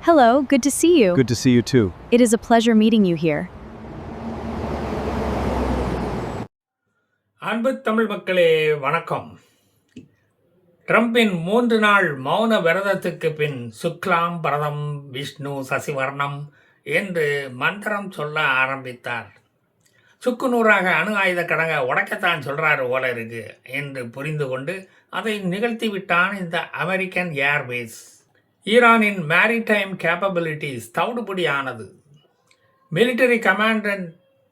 Hello, good to see you. Good to see you too. It is a pleasure meeting you here. அன்பு தமிழ் மக்களே வணக்கம். ட்ரம்பின் 3 நாள் மௌன விரதத்துக்கு பின் சுக்லாம் பரதம் விஷ்ணு சசிவர்ணம் என்று மந்திரம் சொல்ல ஆரம்பித்தார். சுக்குநூறாக அணு ஆயுத கடங்க உடைக்கத்தான் சொல்றாரு போல இருக்கு என்று புரிந்து கொண்டு அதை நிகழ்த்திவிட்டான் இந்த அமெரிக்கன் ஏர்வேஸ். ஈரானின் மேரிடைம் கேப்பபிலிட்டிஸ் தவிடுபடியானது. மிலிட்டரி கமாண்டன்ட்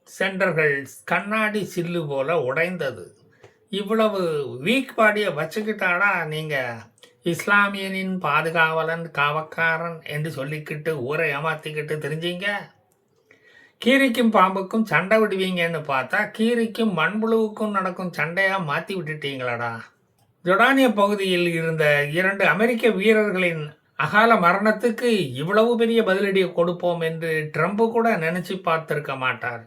சென்டர்கள் கண்ணாடி சில்லு போல உடைந்தது. இவ்வளவு வீக் பாடியை வச்சுக்கிட்டாடா நீங்கள் இஸ்லாமியனின் பாதுகாவலன் காவக்காரன் என்று சொல்லிக்கிட்டு ஊரை ஏமாற்றிக்கிட்டு தெரிஞ்சிங்க. கீரிக்கும் பாம்புக்கும் சண்டை விடுவீங்கன்னு பார்த்தா கீரிக்கும் மண்புழுவுக்கும் நடக்கும் சண்டையாக மாற்றி விட்டுட்டீங்களாடா. ஜொர்டானிய பகுதியில் இருந்த 2 அமெரிக்க வீரர்களின் அகால மரணத்துக்கு இவ்வளவு பெரிய பதிலடியை கொடுப்போம் என்று ட்ரம்ப் கூட நினச்சி பார்த்திருக்க மாட்டார்.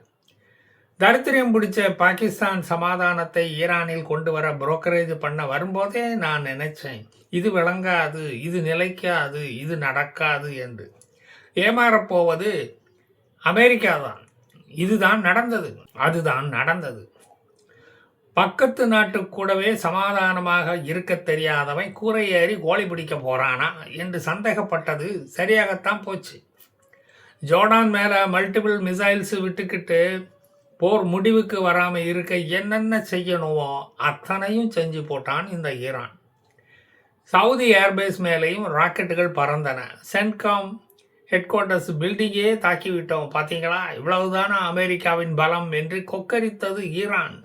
தரித்திரம் பிடிச்ச பாகிஸ்தான் சமாதானத்தை ஈரானில் கொண்டு வர புரோக்கரேஜ் பண்ண வரும்போதே நான் நினைச்சேன், இது விளங்காது, இது நிலைக்காது, இது நடக்காது என்று. ஏமாறப்போவது அமெரிக்கா தான். இதுதான் நடந்தது, அதுதான் நடந்தது. பக்கத்து நாட்டு கூடவே சமாதானமாக இருக்க தெரியாதவன் கூரை ஏறி கோழி பிடிக்க போறானா என்று சந்தேகப்பட்டது சரியாகத்தான் போச்சு. ஜோர்டான் மேலே மல்டிபிள் மிசைல்ஸ் விட்டுக்கிட்டு போர் முடிவுக்கு வராமல் இருக்க என்னென்ன செய்யணுமோ அத்தனையும் செஞ்சு போட்டான் இந்த ஈரான். சவுதி ஏர்பேஸ் மேலேயும் ராக்கெட்டுகள் பறந்தன. சென்காம் ஹெட் குவார்ட்டர்ஸ் பில்டிங்கே தாக்கிவிட்டோம் பார்த்தீங்களா, இவ்வளவுதான அமெரிக்காவின் பலம் என்று கொக்கரித்தது ஈரான்.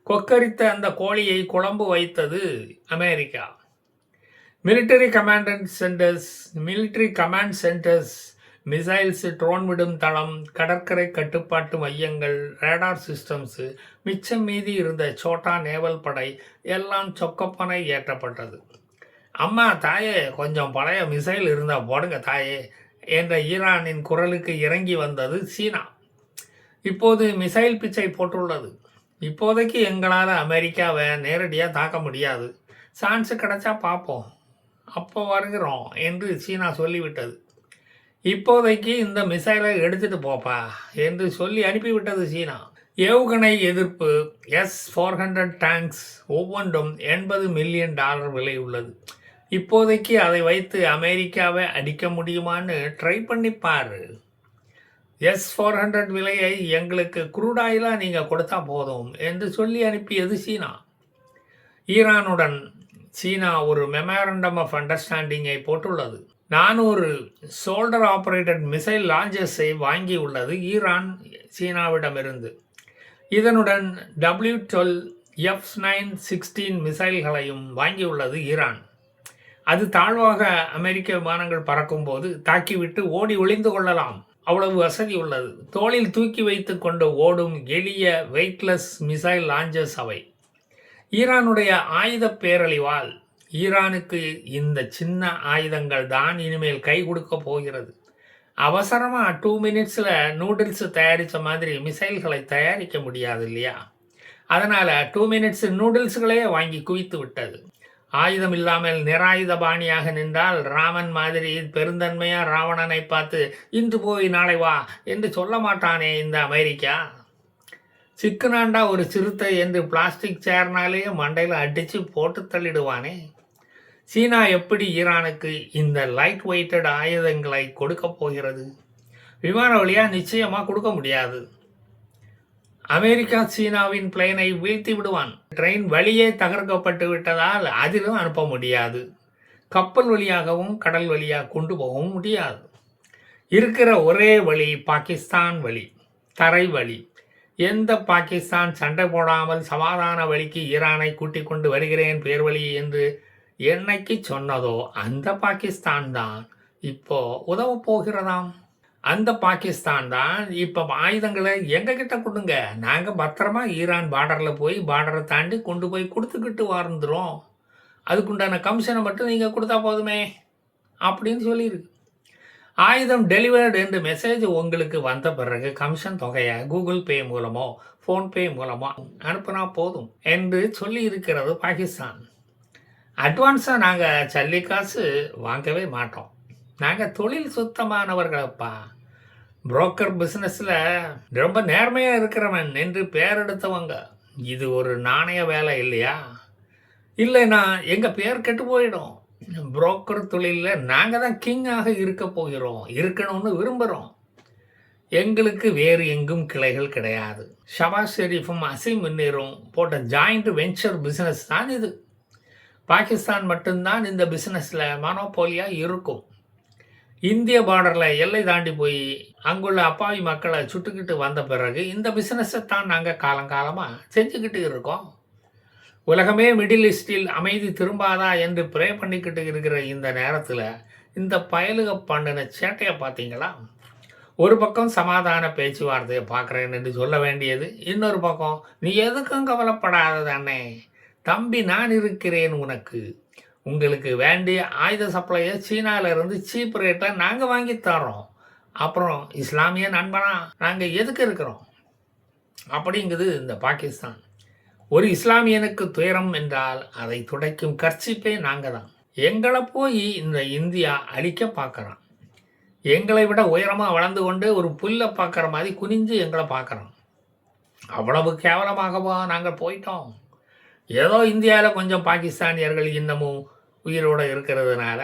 கொக்கரித்த அந்த கோழியை குழம்பு வைத்தது America. Military command centres, missiles, drone விடும் தளம், கடற்கரை கட்டுப்பாட்டு மையங்கள், ரேடார் சிஸ்டம்ஸு, மிச்சம் மீதி இருந்த சோட்டா நேவல் படை எல்லாம் சொக்கப்பனை ஏற்றப்பட்டது. அம்மா தாயே, கொஞ்சம் பழைய மிசைல் இருந்தால் போடுங்க தாயே என்ற ஈரானின் குரலுக்கு இறங்கி வந்தது சீனா. இப்போது மிசைல் பிச்சை போட்டுள்ளது. இப்போதைக்கு எங்களால் அமெரிக்காவை நேரடியாக தாக்க முடியாது, சான்ஸு கிடைச்சா பார்ப்போம், அப்போ வருகிறோம் என்று சீனா சொல்லிவிட்டது. இப்போதைக்கு இந்த மிசைலை எடுத்துகிட்டு போப்பா என்று சொல்லி அனுப்பிவிட்டது சீனா. ஏவுகணை எதிர்ப்பு S-400 டேங்க்ஸ் ஒவ்வொன்றும் $80 மில்லியன் விலை உள்ளது. இப்போதைக்கு அதை வைத்து அமெரிக்காவை அடிக்க முடியுமான்னு ட்ரை பண்ணிப்பார். S-400 விலையை எங்களுக்கு குரூடாயிலாக நீங்கள் கொடுத்தா போதும் என்று சொல்லி அனுப்பியது சீனா. ஈரானுடன் சீனா ஒரு மெமரண்டம் ஆஃப் அண்டர்ஸ்டாண்டிங்கை போட்டுள்ளது. 400 ஷோல்டர் ஆப்ரேட்டட் மிசைல் லான்ச்சர்ஸை வாங்கி உள்ளது ஈரான் சீனாவிடமிருந்து. இதனுடன் W-12 F-9-16 மிசைல்களையும் வாங்கியுள்ளது ஈரான். அது தாழ்வாக அமெரிக்க விமானங்கள் பறக்கும்போது தாக்கிவிட்டு ஓடி ஒளிந்து கொள்ளலாம், அவ்வளவு வசதி உள்ளது. தோளில் தூக்கி வைத்து கொண்டு ஓடும் எளிய வெயிட்லெஸ் மிசைல் லான்ச்சர்ஸ் அவை. ஈரானுடைய ஆயுத பேரழிவால் ஈரானுக்கு இந்த சின்ன ஆயுதங்கள் தான் இனிமேல் கை கொடுக்க போகிறது. அவசரமாக 2 மினிட்ஸில் நூடுல்ஸ் தயாரித்த மாதிரி மிசைல்களை தயாரிக்க முடியாது இல்லையா? அதனால் 2 மினிட்ஸ் நூடுல்ஸ்களே வாங்கி குவித்து விட்டது. ஆயுதம் இல்லாமல் நிராயுத பாணியாக நின்றால் ராமன் மாதிரி பெருந்தன்மையாக ராவணனை பார்த்து இன்று போய் நாளை வா என்று சொல்ல மாட்டானே இந்த அமெரிக்கா. சிக்குனாண்டா ஒரு சிறுத்தை என்று பிளாஸ்டிக் சேர்னாலே மண்டையில் அடித்து போட்டு தள்ளிடுவானே. சீனா எப்படி ஈரானுக்கு இந்த லைட் வெயிட்டட் ஆயுதங்களை கொடுக்க போகிறது? விமான வழியாக நிச்சயமாக கொடுக்க முடியாது. அமெரிக்கா சீனாவின் பிளேனை வீழ்த்தி விடுவான். ட்ரெயின் வழியே தகர்க்கப்பட்டு விட்டதால் அதிலும் அனுப்ப முடியாது. கப்பல் வழியாகவும் கடல் வழியாக கொண்டு போகவும் முடியாது. இருக்கிற ஒரே வழி பாகிஸ்தான் வழி, தரை வழி. எந்த பாகிஸ்தான் சண்டை போடாமல் சமாதான வழிக்கு ஈரானை கூட்டிக் கொண்டு வருகிறேன் பேர் வழி என்று என்னைக்கு சொன்னதோ அந்த பாகிஸ்தான் தான் இப்போ உதவ போகிறதாம். அந்த பாகிஸ்தான் தான் இப்போ ஆயுதங்களை எங்ககிட்ட கொடுங்க, நாங்கள் பத்திரமா ஈரான் பார்டரில் போய் பார்டரை தாண்டி கொண்டு போய் கொடுத்துக்கிட்டு வாழ்ந்துடும், அதுக்குண்டான கமிஷனை மட்டும் நீங்கள் கொடுத்தா போதுமே அப்படின்னு சொல்லியிருக்கு. ஆயுதம் டெலிவர்டு என்று மெசேஜ் உங்களுக்கு வந்த பிறகு கமிஷன் தொகையை கூகுள் பே மூலமோ ஃபோன்பே மூலமோ அனுப்புனா போதும் என்று சொல்லி இருக்கிறது பாகிஸ்தான். அட்வான்ஸாக நாங்கள் சல்லி காசு வாங்கவே மாட்டோம். நாங்கள் தொழில் சுத்தமானவர்களப்பா. புரோக்கர் பிஸ்னஸில் ரொம்ப நேர்மையாக இருக்கிறவன் என்று பேர் எடுத்தவங்க. இது ஒரு நாணய வேலை இல்லையா? இல்லைன்னா எங்கள் பேர் கெட்டு போயிடும். புரோக்கர் தொழிலில் நாங்கள் தான் கிங்காக இருக்க போகிறோம், இருக்கணும்னு விரும்புகிறோம். எங்களுக்கு வேறு எங்கும் கிளைகள் கிடையாது. ஷபாஸ் ஷெரீஃபும் அசீம் முன்னேறும் போட்ட ஜாயிண்ட் வெஞ்சர் பிஸ்னஸ் தான் இது. பாகிஸ்தான் மட்டும்தான் இந்த பிஸ்னஸில் மனோபோலியாக இருக்கும். இந்திய பார்டரில் எல்லை தாண்டி போய் அங்குள்ள அப்பாவி மக்களை சுட்டுக்கிட்டு வந்த பிறகு இந்த பிஸ்னஸை தான் நாங்கள் காலங்காலமாக செஞ்சுக்கிட்டு இருக்கோம். உலகமே மிடில் ஈஸ்டில் அமைதி திரும்பாதா என்று ப்ரே பண்ணிக்கிட்டு இருக்கிற இந்த நேரத்தில் இந்த பயலுக பண்ணின சேட்டையை பார்த்தீங்களா? ஒரு பக்கம் சமாதான பேச்சுவார்த்தையை பார்க்குறேன் என்று சொல்ல வேண்டியது, இன்னொரு பக்கம் நீ எதுக்கும் கவலைப்படாதது அண்ணே, தம்பி நான் இருக்கிறேன் உனக்கு, உங்களுக்கு வேண்டிய ஆயுத சப்ளையை சீனாவிலேருந்து சீப் ரேட்டில் நாங்கள் வாங்கி தரோம், அப்புறம் இஸ்லாமிய நண்பனா நாங்கள் எதுக்கு இருக்கிறோம் அப்படிங்குது இந்த பாகிஸ்தான். ஒரு இஸ்லாமியனுக்கு துயரம் என்றால் அதை துடைக்கும் கர்ச்சிப்பே நாங்கள் தான். எங்களை போய் இந்த இந்தியா அழிக்க பார்க்குறான். எங்களை விட உயரமாக வளர்ந்து கொண்டு ஒரு புல்லை பார்க்குற மாதிரி குனிஞ்சு எங்களை பார்க்குறோம். அவ்வளவு கேவலமாகவா நாங்கள் போயிட்டோம்? ஏதோ இந்தியாவில் கொஞ்சம் பாகிஸ்தானியர்கள் இன்னமும் உயிரோடு இருக்கிறதுனால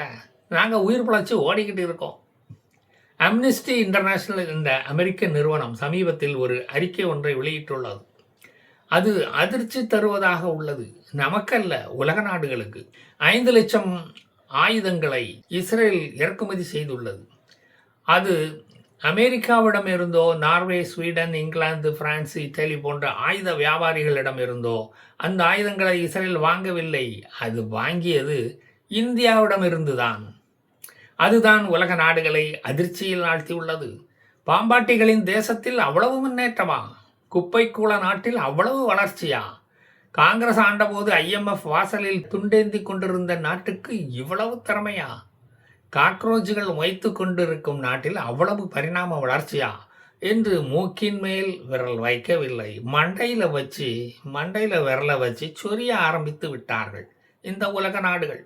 நாங்கள் உயிர் பிழைச்சி ஓடிக்கிட்டு இருக்கோம். அம்னிஸ்டி இன்டர்நேஷ்னல் என்ற அமெரிக்க நிறுவனம் சமீபத்தில் ஒரு அறிக்கை ஒன்றை வெளியிட்டுள்ளது. அது அதிர்ச்சி தருவதாக உள்ளது. நமக்கல்ல, உலக நாடுகளுக்கு. 5 லட்சம் ஆயுதங்களை இஸ்ரேல் இறக்குமதி செய்துள்ளது. அது அமெரிக்காவிடமிருந்தோ, நார்வே, ஸ்வீடன், இங்கிலாந்து, பிரான்ஸ், இத்தாலி போன்ற ஆயுத வியாபாரிகளிடமிருந்தோ அந்த ஆயுதங்களை இஸ்ரேல் வாங்கவில்லை. அது வாங்கியது இந்தியாவிடமிருந்து தான். அதுதான் உலக நாடுகளை அதிர்ச்சியில் ஆழ்த்தியுள்ளது. பாம்பாட்டிகளின் தேசத்தில் அவ்வளவு முன்னேற்றமா? குப்பைக்கூள நாட்டில் அவ்வளவு வளர்ச்சியா? காங்கிரஸ் ஆண்டபோது IMF வாசலில் துண்டேந்தி கொண்டிருந்த நாட்டுக்கு இவ்வளவு திறமையா? காக்ரோச்சுகள் வைத்து கொண்டிருக்கும் நாட்டில் அவ்வளவு பரிணாம வளர்ச்சியா என்று மூக்கின் மேல் விரல் வைக்கவில்லை, மண்டையில் விரலை வச்சு சொரிய ஆரம்பித்து விட்டார்கள் இந்த உலக நாடுகள்.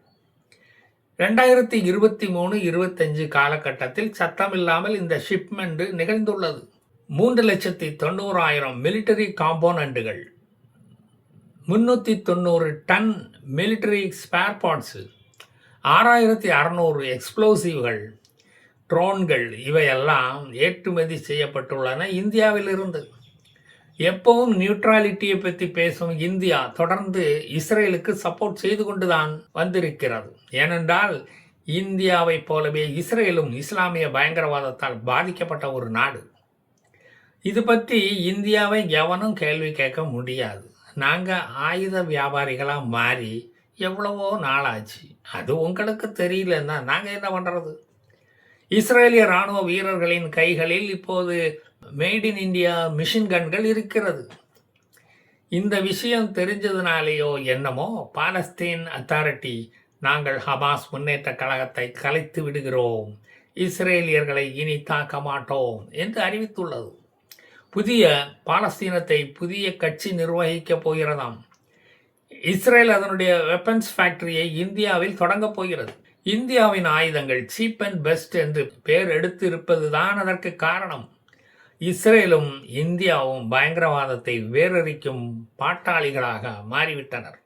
2023-25 காலகட்டத்தில் சத்தமில்லாமல் இந்த ஷிப்மெண்ட் நிகழ்ந்துள்ளது. 3,90,000 மிலிட்டரி காம்போனன்ட்டுகள், 390 டன் மிலிட்டரி ஸ்பேர் பார்ட்ஸு, 6,600 எக்ஸ்ப்ளோசிவ்கள், ட்ரோன்கள் இவையெல்லாம் ஏற்றுமதி செய்யப்பட்டுள்ளன இந்தியாவிலிருந்து. எப்பவும் நியூட்ராலிட்டியை பற்றி பேசும் இந்தியா தொடர்ந்து இஸ்ரேலுக்கு சப்போர்ட் செய்து கொண்டுதான் வந்திருக்கிறது. ஏனென்றால் இந்தியாவைப் போலவே இஸ்ரேலும் இஸ்லாமிய பயங்கரவாதத்தால் பாதிக்கப்பட்ட ஒரு நாடு. இது பற்றி இந்தியாவை எவனும் கேள்வி கேட்க முடியாது. நாங்கள் ஆயுத வியாபாரிகளாக மாறி எவ்வளவோ நாளாச்சு. அது உங்களுக்கு தெரியலன்னா நாங்கள் என்ன பண்ணுறது? இஸ்ரேலிய இராணுவ வீரர்களின் கைகளில் இப்போது மேட் இன் இந்தியா மிஷின் கன்கள் இருக்கிறது. இந்த விஷயம் தெரிஞ்சதுனாலேயோ என்னமோ பாலஸ்தீன் அத்தாரிட்டி நாங்கள் ஹமாஸ் முன்னேற்ற கழகத்தை கலைத்து விடுகிறோம், இஸ்ரேலியர்களை இனி தாக்க மாட்டோம் என்று அறிவித்துள்ளது. புதிய பாலஸ்தீனத்தை புதிய கட்சி நிர்வகிக்கப் போகிறதாம். இஸ்ரேல் அதனுடைய வெப்பன்ஸ் ஃபேக்டரியை இந்தியாவில் தொடங்கப் போகிறது. இந்தியாவின் ஆயுதங்கள் சீப் அண்ட் பெஸ்ட் என்று பெயர் எடுத்து இருப்பது தான் அதற்கு காரணம். இஸ்ரேலும் இந்தியாவும் பயங்கரவாதத்தை வேரறிக்கும் பாட்டாளிகளாக மாறிவிட்டனர்.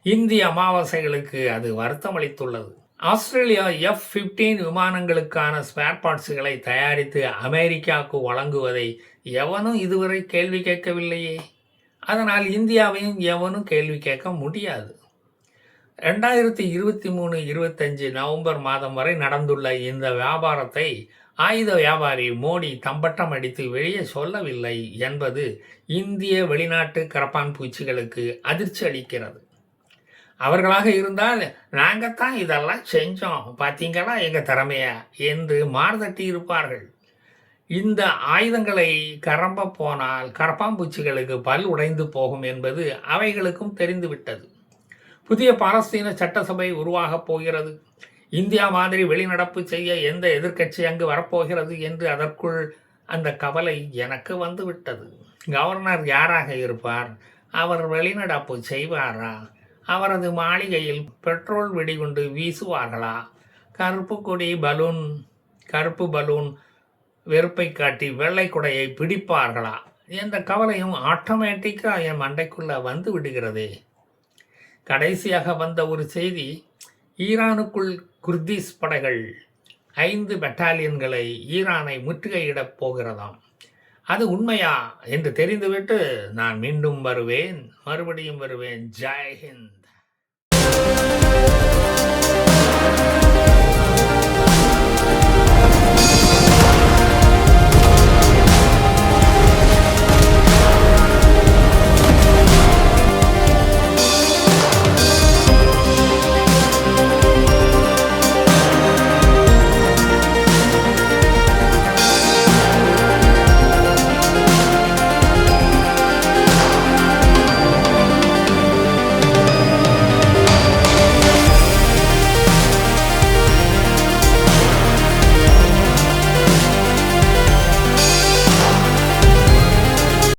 இந்திய அமாவாசைகளுக்கு அது வருத்தமளித்துள்ளது. ஆஸ்திரேலியா F-15 விமானங்களுக்கான ஸ்பேர் பார்ட்ஸுகளை தயாரித்து அமெரிக்காவுக்கு வழங்குவதை எவனும் இதுவரை கேள்வி கேட்கவில்லையே. அதனால் இந்தியாவையும் எவனும் கேள்வி கேட்க முடியாது. 2023-25 நவம்பர் மாதம் வரை நடந்துள்ள இந்த வியாபாரத்தை ஆயுத வியாபாரி மோடி தம்பட்டம் அடித்து வெளியே சொல்லவில்லை என்பது இந்திய வெளிநாட்டு கரப்பான் பூச்சிகளுக்கு அதிர்ச்சி அளிக்கிறது. அவர்களாக இருந்தால் நாங்கள் தான் இதெல்லாம் செஞ்சோம், பார்த்தீங்களா எங்கள் திறமைய என்று மார்தட்டி இருப்பார்கள். இந்த ஆயுதங்களை கரம்ப போனால் கரப்பாம்பூச்சிகளுக்கு பல் உடைந்து போகும் என்பது அவைகளுக்கும் தெரிந்துவிட்டது. புதிய பாலஸ்தீன சட்டசபை உருவாகப் போகிறது. இந்தியா மாதிரி வெளிநடப்பு செய்ய எந்த எதிர்க்கட்சி அங்கு வரப்போகிறது என்று அதற்குள் அந்த கவலை எனக்கு வந்துவிட்டது. கவர்னர் யாராக இருப்பார்? அவர் வெளிநடப்பு செய்வாரா? அவரது மாளிகையில் பெட்ரோல் வெடிகுண்டு வீசுவார்களா? கருப்பு கொடி பலூன் கருப்பு பலூன் வெறுப்பை காட்டி வெள்ளை குடையை பிடிப்பார்களா என்ற கவலையும் ஆட்டோமேட்டிக்காக என் மண்டைக்குள்ளே வந்து விடுகிறதே. கடைசியாக வந்த ஒரு செய்தி, ஈரானுக்குள் குர்திஸ் படைகள் 5 பெட்டாலியன்களை ஈரானை முற்றுகையிடப் போகிறதாம். அது உண்மையா என்று தெரிந்துவிட்டு நான் மீண்டும் வருவேன், மறுபடியும் வருவேன். ஜெய் ஹிந்த்.